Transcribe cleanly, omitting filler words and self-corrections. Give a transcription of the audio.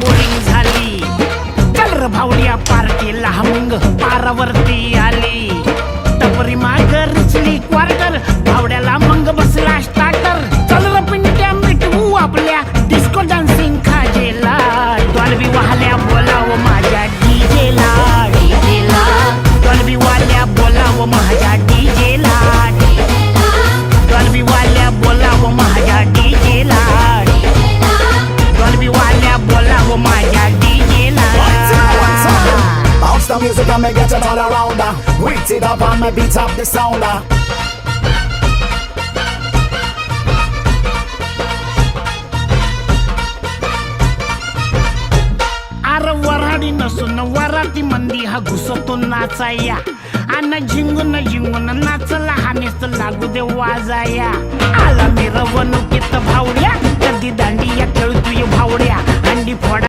Boring झाली. चल र भावड्या पार्टीला मग पारावरती आली. टपरी माग रिचली क्वार्टर, भावड्याला मग बसला स्टार्टर. चल र पिंट्या मिटवू आपल्या डिस्को डान्सिंग खाजेला. डॉल्बी वाल्या बोलाव माझ्या डीजेला. डीजेला डॉल्बी वाल्या बोलाव माझ्या डीजेला. डॉल्बी वाल्या बोलाव माझ्या डीजेला. डॉल्बी वाल्या बोलाव माझ्या डीजेला. Bounce the music and me get it all around. Wait it up and me beat up the sound. अरे वराडी नसून वराती मंदी हा घुसतो नाचाया. आणि झिंगून झिंगून नाचला हा नुसत लागू दे वाजाया. आला मिरवणुकीत भावड्या, कधी दांडिया खेळतोय भावड्या. अंडी फोडा